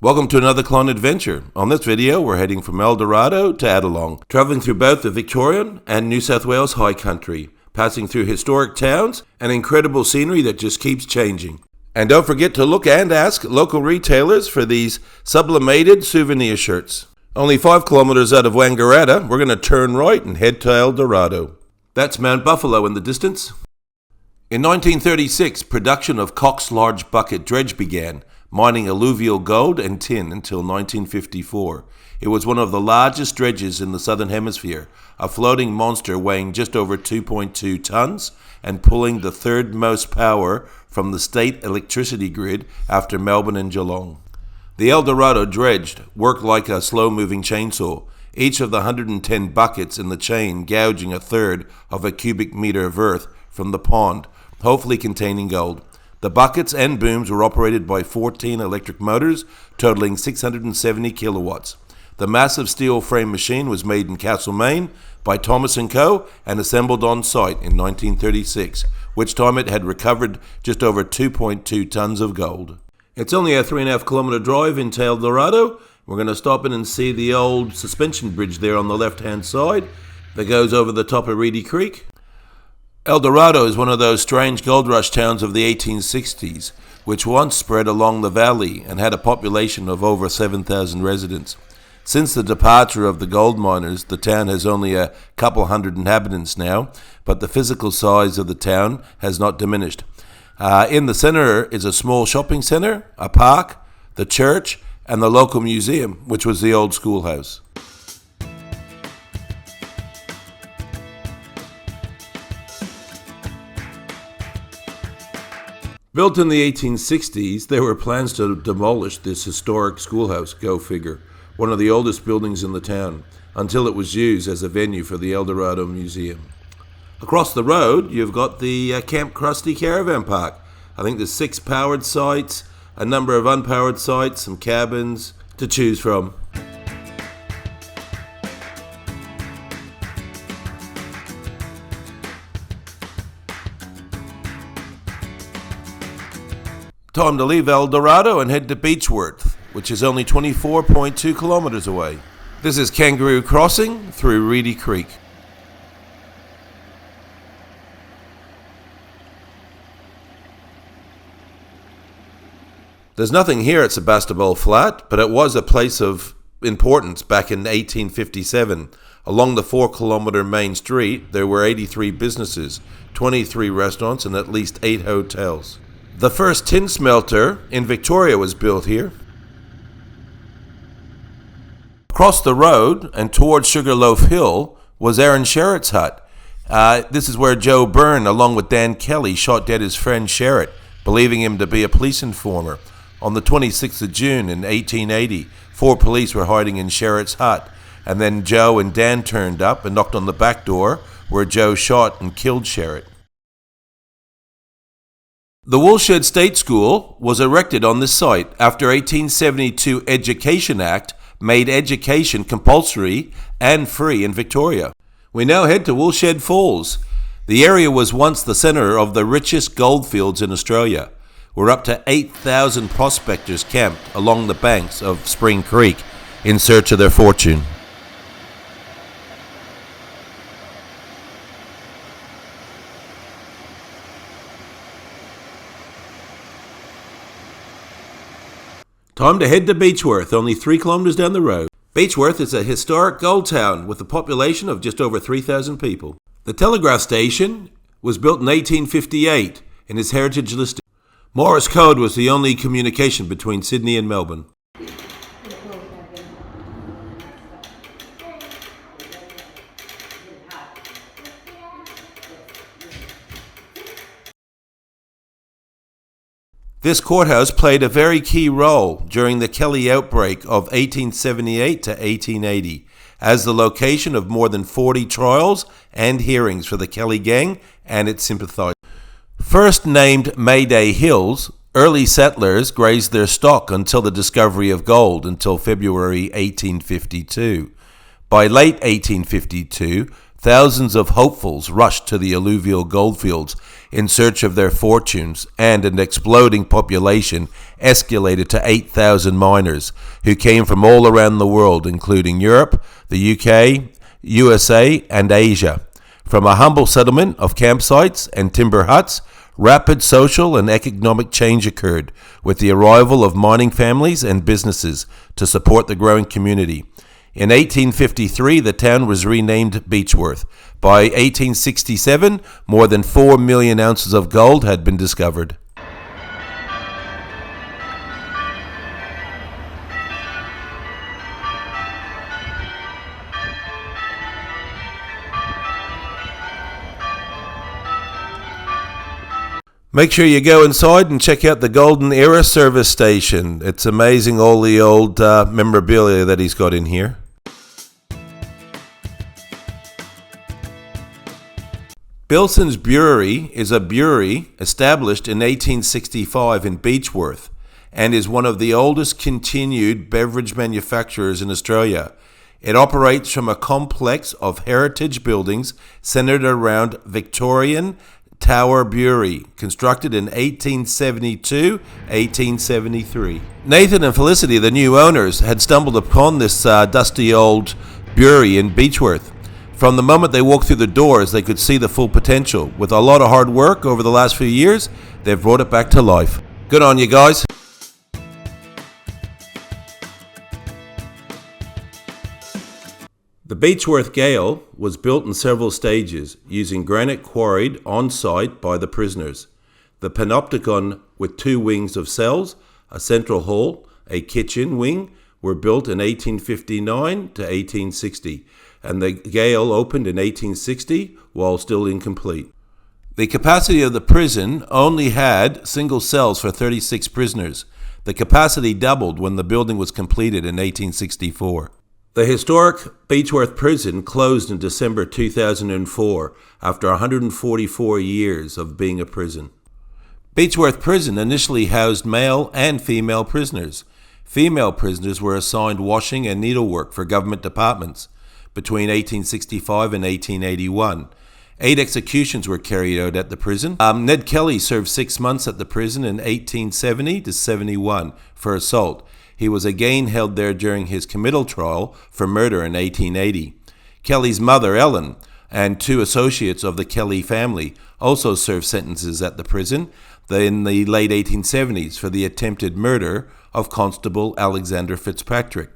Welcome to another Clone Adventure. On this video, we're heading from Eldorado to Adelong, traveling through both the Victorian and New South Wales High Country, passing through historic towns and incredible scenery that just keeps changing. And don't forget to look and ask local retailers for these sublimated souvenir shirts. Only 5 kilometers out of Wangaratta, we're going to turn right and head to Eldorado. That's Mount Buffalo in the distance. In 1936, production of Cox Large Bucket Dredge began, mining alluvial gold and tin until 1954. It was one of the largest dredges in the Southern Hemisphere, a floating monster weighing just over 2.2 tons and pulling the third most power from the state electricity grid after Melbourne and Geelong. The Eldorado dredge worked like a slow-moving chainsaw, each of the 110 buckets in the chain gouging a third of a cubic meter of earth from the pond, hopefully containing gold. The buckets and booms were operated by 14 electric motors, totaling 670 kilowatts. The massive steel frame machine was made in Castlemaine by Thomas & Co. and assembled on site in 1936, which time it had recovered just over 2.2 tons of gold. It's only a 3.5 kilometer drive into Eldorado. We're going to stop in and see the old suspension bridge there on the left-hand side that goes over the top of Reedy Creek. Eldorado is one of those strange gold rush towns of the 1860s, which once spread along the valley and had a population of over 7,000 residents. Since the departure of the gold miners, the town has only a couple hundred inhabitants now, but the physical size of the town has not diminished. In the center is a small shopping center, a park, the church, and the local museum, which was the old schoolhouse. Built in the 1860s, there were plans to demolish this historic schoolhouse, go figure, one of the oldest buildings in the town, until it was used as a venue for the Eldorado Museum. Across the road, you've got the Camp Krusty Caravan Park. I think there's 6 powered sites, a number of unpowered sites, some cabins to choose from. Time to leave Eldorado and head to Beechworth, which is only 24.2 kilometers away. This is Kangaroo Crossing through Reedy Creek. There's nothing here at Sebastopol Flat, but it was a place of importance back in 1857. Along the 4-kilometer main street, there were 83 businesses, 23 restaurants, and at least 8 hotels. The first tin smelter in Victoria was built here. Across the road and towards Sugarloaf Hill was Aaron Sherritt's hut. This is where Joe Byrne, along with Dan Kelly, shot dead his friend Sherritt, believing him to be a police informer. On the 26th of June in 1880, 4 police were hiding in Sherritt's hut, and then Joe and Dan turned up and knocked on the back door, where Joe shot and killed Sherritt. The Woolshed State School was erected on this site after 1872 Education Act made education compulsory and free in Victoria. We now head to Woolshed Falls. The area was once the centre of the richest goldfields in Australia. We're up to 8,000 prospectors camped along the banks of Spring Creek in search of their fortune. Time to head to Beechworth, only 3 kilometres down the road. Beechworth is a historic gold town with a population of just over 3,000 people. The telegraph station was built in 1858 and is heritage listed. Morse code was the only communication between Sydney and Melbourne. This courthouse played a very key role during the Kelly outbreak of 1878 to 1880 as the location of more than 40 trials and hearings for the Kelly gang and its sympathisers. First named Mayday Hills, early settlers grazed their stock until the discovery of gold until February 1852. By late 1852, thousands of hopefuls rushed to the alluvial goldfields, in search of their fortunes, and an exploding population escalated to 8,000 miners who came from all around the world, including Europe, the UK, USA, and Asia. From a humble settlement of campsites and timber huts, rapid social and economic change occurred with the arrival of mining families and businesses to support the growing community. In 1853, the town was renamed Beechworth. By 1867, more than 4 million ounces of gold had been discovered. Make sure you go inside and check out the Golden Era service station. It's amazing, all the old memorabilia that he's got in here. Bilson's Brewery is a brewery established in 1865 in Beechworth and is one of the oldest continued beverage manufacturers in Australia. It operates from a complex of heritage buildings centered around Victorian Tower Brewery, constructed in 1872-1873. Nathan and Felicity, the new owners, had stumbled upon this dusty old brewery in Beechworth. From the moment they walked through the doors, they could see the full potential. With a lot of hard work over the last few years, they've brought it back to life. Good on you guys. The Beechworth Gale was built in several stages, using granite quarried on-site by the prisoners. The panopticon with 2 wings of cells, a central hall, a kitchen wing, were built in 1859 to 1860, and the Gale opened in 1860 while still incomplete. The capacity of the prison only had single cells for 36 prisoners. The capacity doubled when the building was completed in 1864. The historic Beechworth Prison closed in December 2004 after 144 years of being a prison. Beechworth Prison initially housed male and female prisoners. Female prisoners were assigned washing and needlework for government departments. Between 1865 and 1881, 8 executions were carried out at the prison. Ned Kelly served 6 months at the prison in 1870 to 71 for assault. He was again held there during his committal trial for murder in 1880. Kelly's mother, Ellen, and 2 associates of the Kelly family also served sentences at the prison in the late 1870s for the attempted murder of Constable Alexander Fitzpatrick.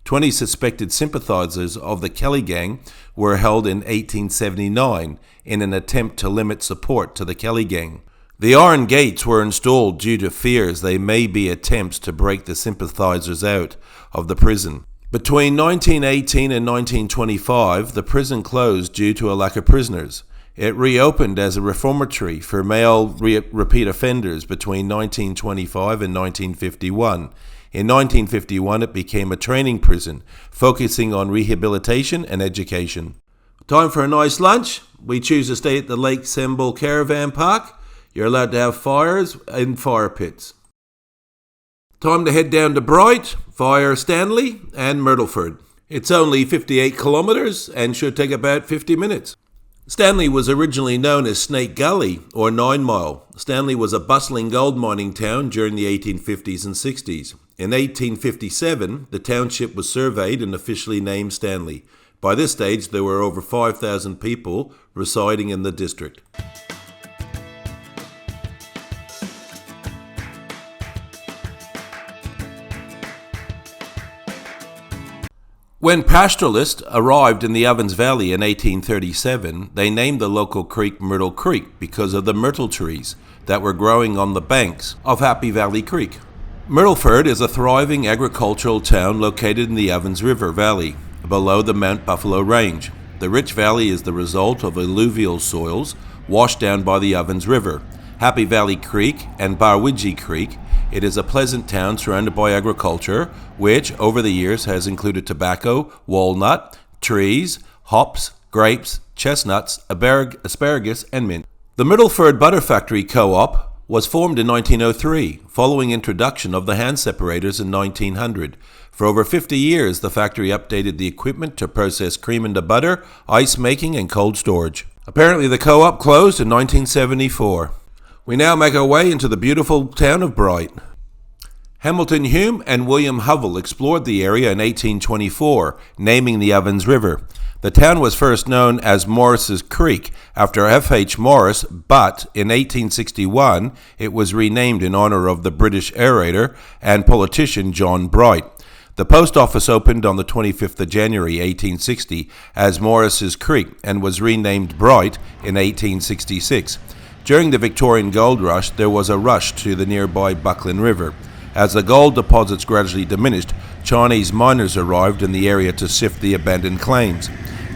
20 suspected sympathizers of the Kelly gang were held in 1879 in an attempt to limit support to the Kelly gang. The iron gates were installed due to fears they may be attempts to break the sympathizers out of the prison. Between 1918 and 1925, the prison closed due to a lack of prisoners. It reopened as a reformatory for male repeat offenders between 1925 and 1951. In 1951, it became a training prison, focusing on rehabilitation and education. Time for a nice lunch. We choose to stay at the Lake Semble Caravan Park. You're allowed to have fires in fire pits. Time to head down to Bright, via Stanley and Mytrtleford. It's only 58 kilometres and should take about 50 minutes. Stanley was originally known as Snake Gully, or 9 Mile. Stanley was a bustling gold mining town during the 1850s and 60s. In 1857, the township was surveyed and officially named Stanley. By this stage, there were over 5,000 people residing in the district. When pastoralists arrived in the Ovens Valley in 1837, they named the local creek Myrtle Creek because of the myrtle trees that were growing on the banks of Happy Valley Creek. Mytrtleford is a thriving agricultural town located in the Ovens River Valley, below the Mount Buffalo Range. The rich valley is the result of alluvial soils washed down by the Ovens River, Happy Valley Creek, and Barwidgee Creek. It is a pleasant town surrounded by agriculture, which over the years has included tobacco, walnut, trees, hops, grapes, chestnuts, asparagus, and mint. The Mytrtleford Butter Factory Co-op was formed in 1903, following introduction of the hand separators in 1900. For over 50 years, the factory updated the equipment to process cream into butter, ice making, and cold storage. Apparently the co-op closed in 1974. We now make our way into the beautiful town of Bright. Hamilton Hume and William Hovell explored the area in 1824, naming the Ovens River. The town was first known as Morris's Creek after F.H. Morris, but in 1861 it was renamed in honor of the British aerator and politician John Bright. The post office opened on the 25th of January 1860 as Morris's Creek and was renamed Bright in 1866. During the Victorian gold rush, there was a rush to the nearby Buckland River. As the gold deposits gradually diminished, Chinese miners arrived in the area to sift the abandoned claims.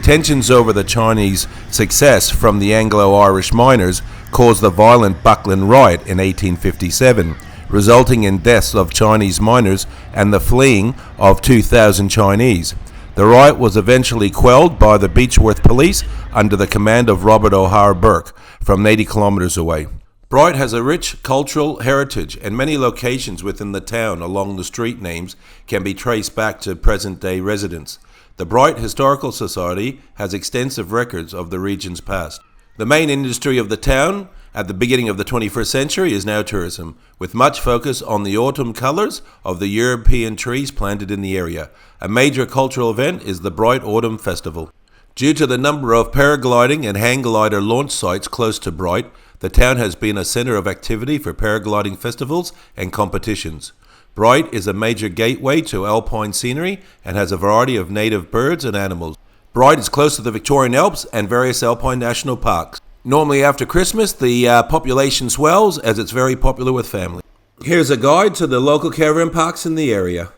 Tensions over the Chinese success from the Anglo-Irish miners caused the violent Buckland Riot in 1857, resulting in deaths of Chinese miners and the fleeing of 2,000 Chinese. The riot was eventually quelled by the Beechworth police under the command of Robert O'Hara Burke from 80 kilometres away. Bright has a rich cultural heritage, and many locations within the town along the street names can be traced back to present-day residents. The Bright Historical Society has extensive records of the region's past. The main industry of the town at the beginning of the 21st century is now tourism, with much focus on the autumn colours of the European trees planted in the area. A major cultural event is the Bright Autumn Festival. Due to the number of paragliding and hang glider launch sites close to Bright, the town has been a centre of activity for paragliding festivals and competitions. Bright is a major gateway to alpine scenery and has a variety of native birds and animals. Bright is close to the Victorian Alps and various alpine national parks. Normally after Christmas, the population swells as it's very popular with families. Here's a guide to the local caravan parks in the area.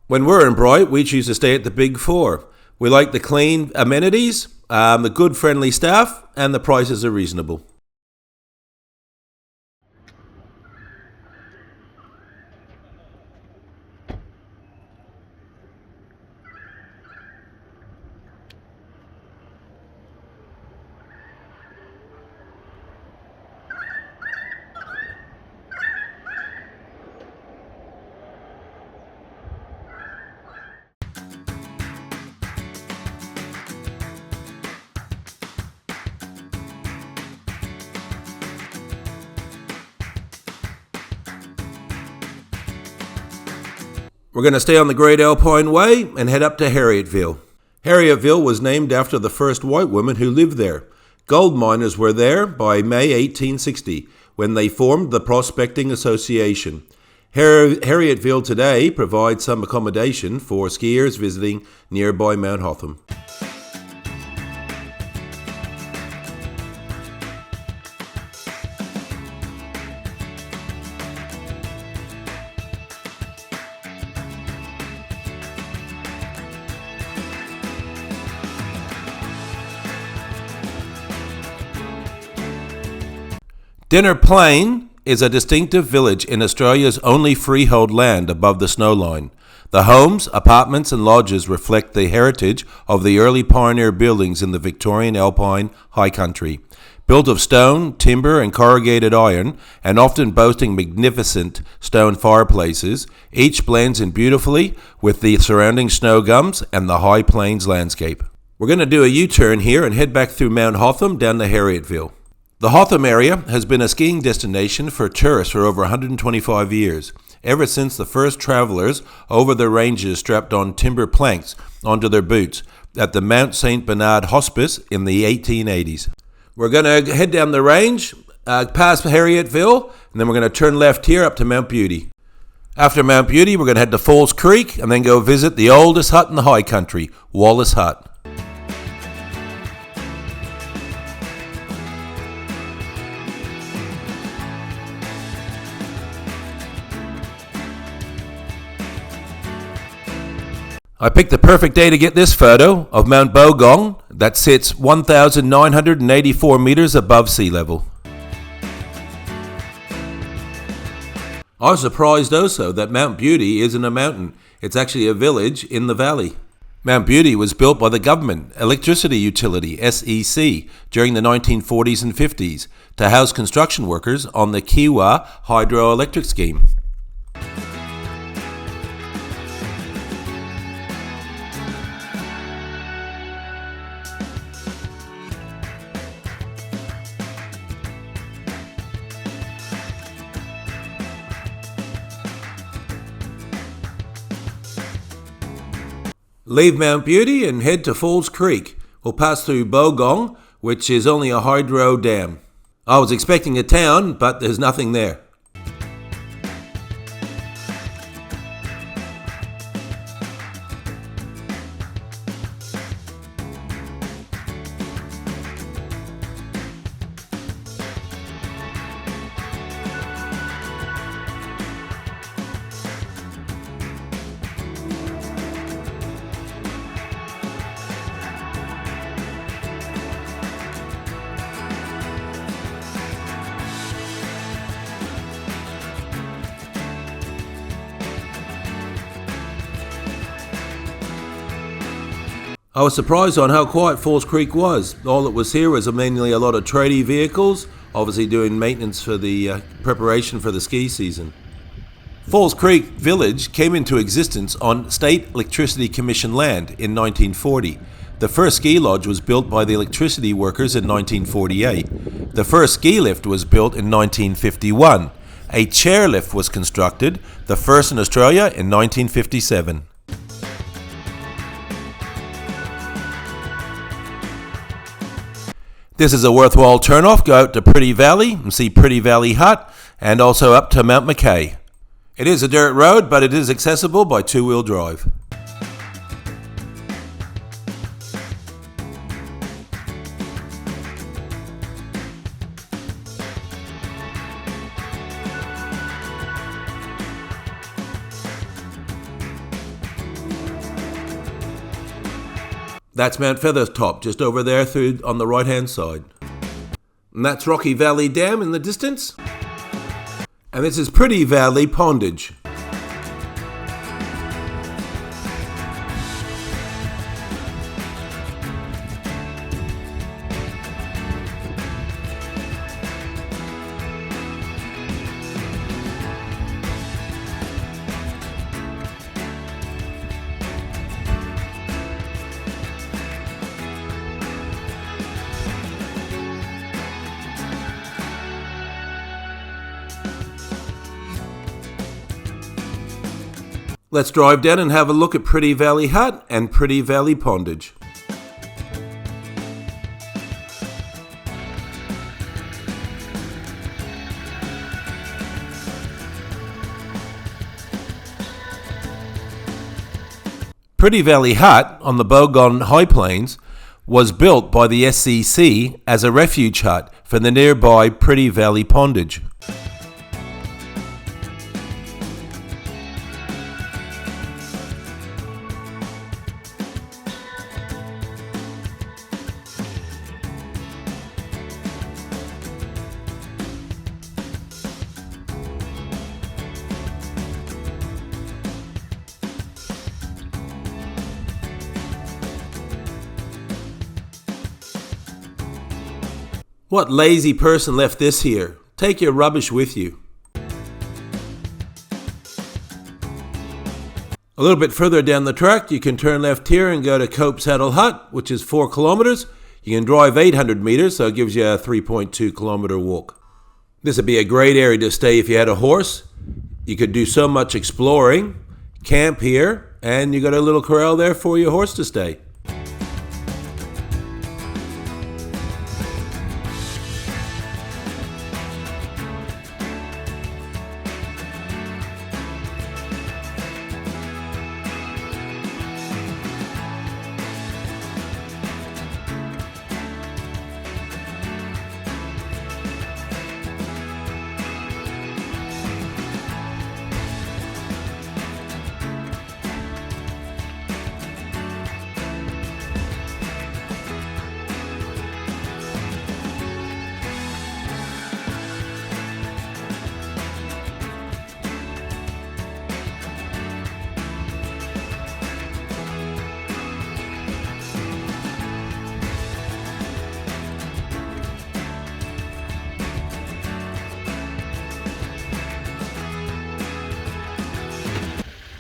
When we're in Bright, we choose to stay at the Big Four. We like the clean amenities, the good friendly staff, and the prices are reasonable. We're going to stay on the Great Alpine Way and head up to Harrietville. Harrietville was named after the first white woman who lived there. Gold miners were there by May 1860 when they formed the Prospecting Association. Harrietville today provides some accommodation for skiers visiting nearby Mount Hotham. Dinner Plain is a distinctive village in Australia's only freehold land above the snowline. The homes, apartments and lodges reflect the heritage of the early pioneer buildings in the Victorian Alpine High Country. Built of stone, timber and corrugated iron, and often boasting magnificent stone fireplaces, each blends in beautifully with the surrounding snow gums and the high plains landscape. We're going to do a U-turn here and head back through Mount Hotham down to Harrietville. The Hotham area has been a skiing destination for tourists for over 125 years, ever since the first travellers over the ranges strapped on timber planks onto their boots at the Mount St. Bernard Hospice in the 1880s. We're going to head down the range, past Harrietville, and then we're going to turn left here up to Mount Beauty. After Mount Beauty, we're going to head to Falls Creek and then go visit the oldest hut in the High Country, Wallace Hut. I picked the perfect day to get this photo of Mt Bogong that sits 1,984 meters above sea level. I was surprised also that Mount Beauty isn't a mountain. It's actually a village in the valley. Mount Beauty was built by the government electricity utility, SEC, during the 1940s and 50s to house construction workers on the Kiwa hydroelectric scheme. Leave Mount Beauty and head to Falls Creek. We'll pass through Bogong, which is only a hydro dam. I was expecting a town, but there's nothing there. I was surprised on how quiet Falls Creek was. All that was here was mainly a lot of tradie vehicles, obviously doing maintenance for the preparation for the ski season. Falls Creek Village came into existence on State Electricity Commission land in 1940. The first ski lodge was built by the electricity workers in 1948. The first ski lift was built in 1951. A chairlift was constructed, the first in Australia, in 1957. This is a worthwhile turn-off. Go out to Pretty Valley and see Pretty Valley Hut, and also up to Mount Makay. It is a dirt road, but it is accessible by two-wheel drive. That's Mount Feathertop, just over there through on the right-hand side. And that's Rocky Valley Dam in the distance. And this is Pretty Valley Pondage. Let's drive down and have a look at Pretty Valley Hut and Pretty Valley Pondage. Pretty Valley Hut on the Bogong High Plains was built by the SCC as a refuge hut for the nearby Pretty Valley Pondage. What lazy person left this here? Take your rubbish with you. A little bit further down the track, you can turn left here and go to Cope Saddle Hut, which is 4 kilometres. You can drive 800 metres, so it gives you a 3.2 kilometre walk. This would be a great area to stay if you had a horse. You could do so much exploring, camp here, and you got a little corral there for your horse to stay.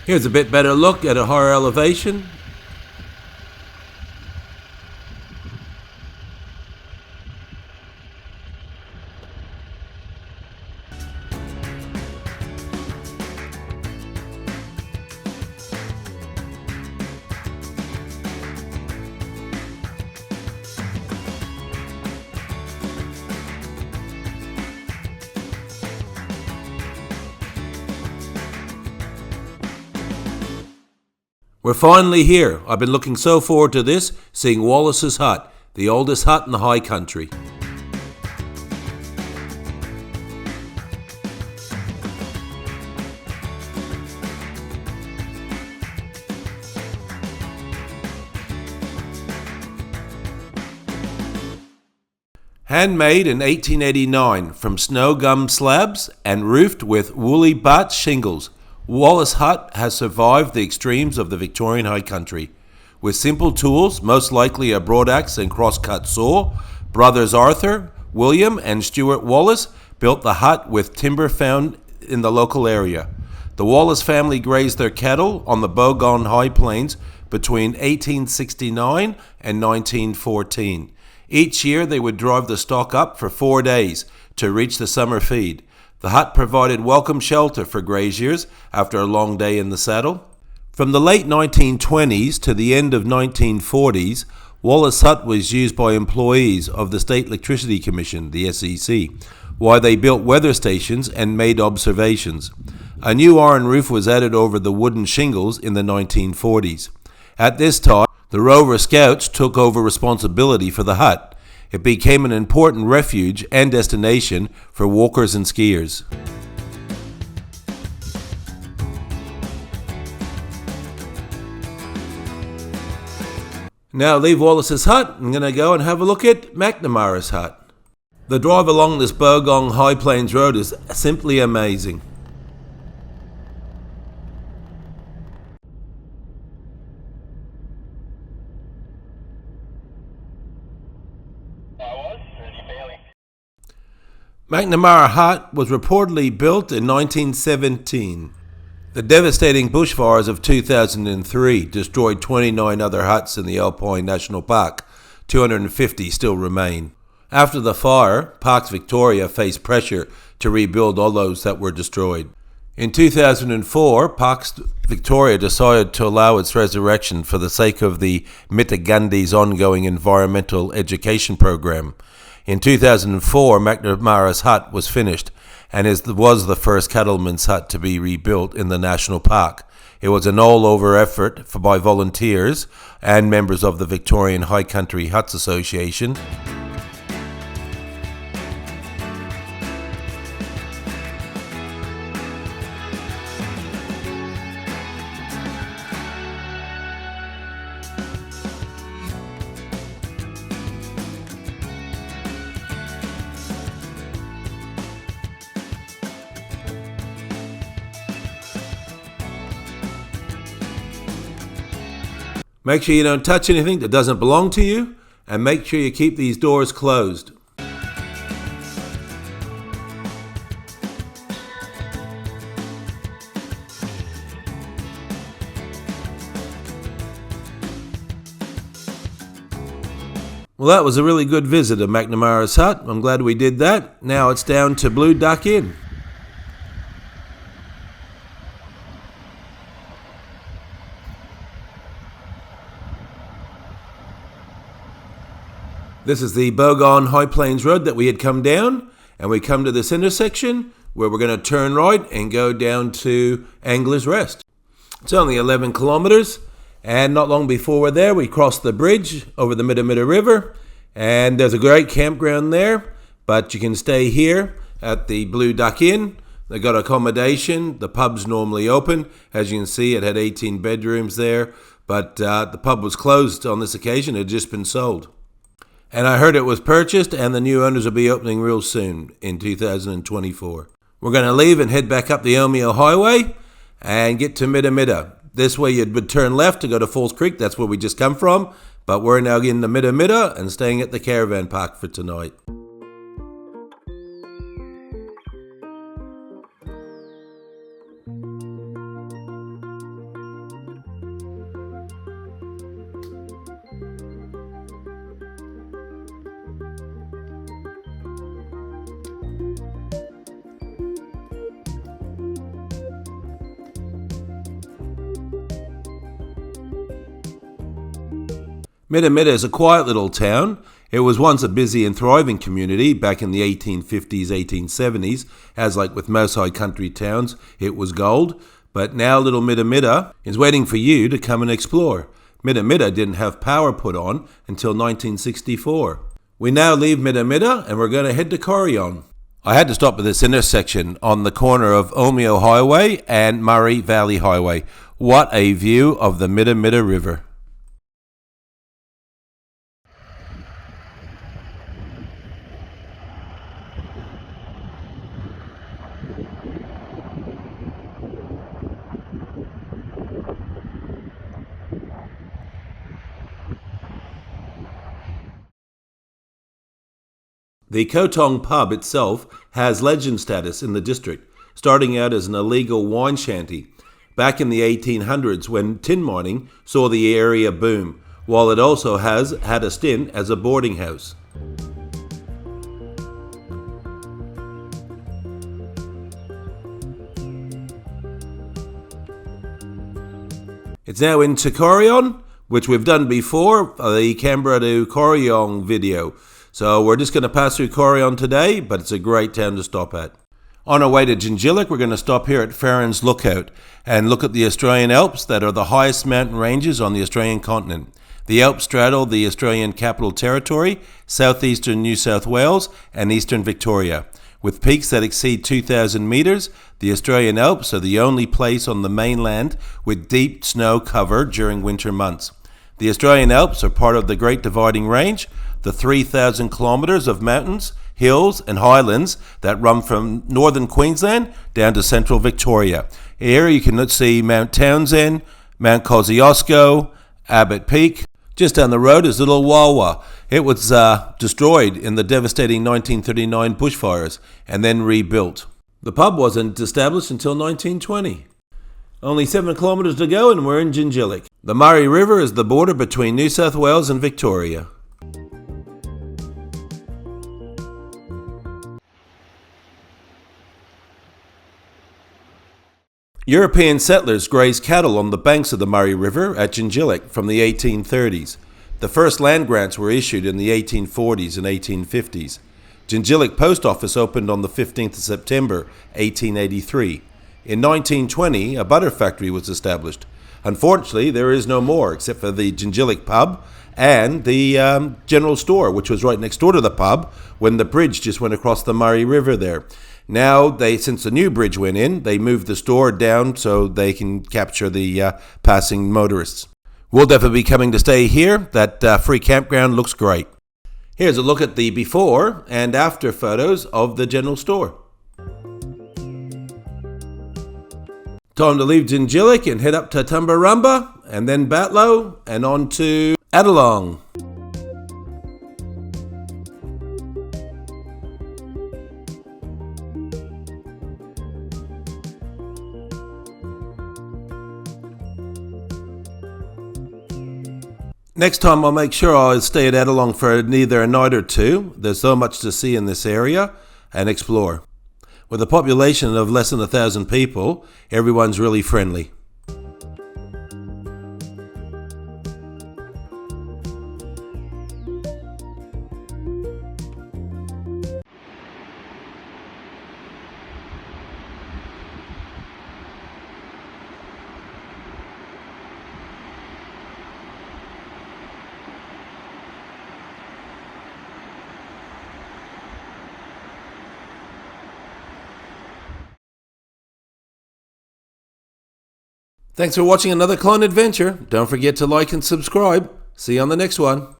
Here's a bit better look at a higher elevation. We're finally here. I've been looking so forward to this, seeing Wallace's Hut, the oldest hut in the High Country. Handmade in 1889 from snow gum slabs and roofed with woolly bark shingles, Wallace Hut has survived the extremes of the Victorian High Country. With simple tools, most likely a broadaxe and crosscut saw, brothers Arthur, William and Stuart Wallace built the hut with timber found in the local area. The Wallace family grazed their cattle on the Bogong High Plains between 1869 and 1914. Each year they would drive the stock up for 4 days to reach the summer feed. The hut provided welcome shelter for graziers after a long day in the saddle. From the late 1920s to the end of 1940s, Wallace Hut was used by employees of the State Electricity Commission, the SEC, while they built weather stations and made observations. A new iron roof was added over the wooden shingles in the 1940s. At this time, the Rover Scouts took over responsibility for the hut. It became an important refuge and destination for walkers and skiers. Now leave Wallace's Hut. I'm going to go and have a look at McNamara's Hut. The drive along this Bogong High Plains Road is simply amazing. McNamara Hut was reportedly built in 1917. The devastating bushfires of 2003 destroyed 29 other huts in the Alpine National Park. 250 still remain. After the fire, Parks Victoria faced pressure to rebuild all those that were destroyed. In 2004, Parks Victoria decided to allow its resurrection for the sake of the Mitta ongoing environmental education program. In 2004, McNamara's Hut was finished and was the first cattleman's hut to be rebuilt in the national park. It was an all-over effort by volunteers and members of the Victorian High Country Huts Association. Make sure you don't touch anything that doesn't belong to you, and make sure you keep these doors closed. Well, that was a really good visit of McNamara's Hut. I'm glad we did that. Now it's down to Blue Duck Inn. This is the Bogong High Plains Road that we had come down, and we come to this intersection where we're going to turn right and go down to Angler's Rest. It's only 11 kilometers, and not long before we're there, we crossed the bridge over the Mitta River, and there's a great campground there, but you can stay here at the Blue Duck Inn. They got accommodation. The pub's normally open. As you can see, it had 18 bedrooms there, but the pub was closed on this occasion. It had just been sold. And I heard it was purchased, and the new owners will be opening real soon in 2024. We're going to leave and head back up the Omeo Highway and get to Mitta. This way you would turn left to go to Falls Creek. That's where we just come from. But we're now in the Mitta and staying at the caravan park for tonight. Mitta is a quiet little town. It was once a busy and thriving community back in the 1850s, 1870s. As like with most high country towns, it was gold. But now little Mitta is waiting for you to come and explore. Mitta didn't have power put on until 1964. We now leave Mitta and we're going to head to Corryong. I had to stop at this intersection on the corner of Omeo Highway and Murray Valley Highway. What a view of the Mitta River. The Kotong pub itself has legend status in the district, starting out as an illegal wine shanty back in the 1800s when tin mining saw the area boom, while it also has had a stint as a boarding house. It's now into Corryong, which we've done before, the Canberra to Corryong video. So we're just going to pass through Corryong today, but it's a great town to stop at. On our way to Jingellic, we're going to stop here at Farron's Lookout and look at the Australian Alps that are the highest mountain ranges on the Australian continent. The Alps straddle the Australian Capital Territory, southeastern New South Wales and eastern Victoria. With peaks that exceed 2,000 metres, the Australian Alps are the only place on the mainland with deep snow cover during winter months. The Australian Alps are part of the Great Dividing Range, the 3,000 kilometres of mountains, hills and highlands that run from northern Queensland down to central Victoria. Here you can see Mount Townsend, Mount Kosciuszko, Abbott Peak. Just down the road is Little Wawa. It was destroyed in the devastating 1939 bushfires and then rebuilt. The pub wasn't established until 1920. Only 7 kilometres to go and we're in Jingellic. The Murray River is the border between New South Wales and Victoria. European settlers grazed cattle on the banks of the Murray River at Jingellic from the 1830s. The first land grants were issued in the 1840s and 1850s. Jingellic Post Office opened on the 15th of September 1883. In 1920, a butter factory was established. Unfortunately, there is no more except for the Jingellic pub and the general store, which was right next door to the pub when the bridge just went across the Murray River there. Now, since the new bridge went in, they moved the store down so they can capture the passing motorists. We'll definitely be coming to stay here. That free campground looks great. Here's a look at the before and after photos of the general store. Time to leave Jingellic and head up to Tumbarumba and then Batlow and on to Adelong. Next time I'll make sure I'll stay at Adelong for either a night or two. There's so much to see in this area and explore. With a population of less than 1,000 people, everyone's really friendly. Thanks for watching another Clone Adventure. Don't forget to like and subscribe. See you on the next one.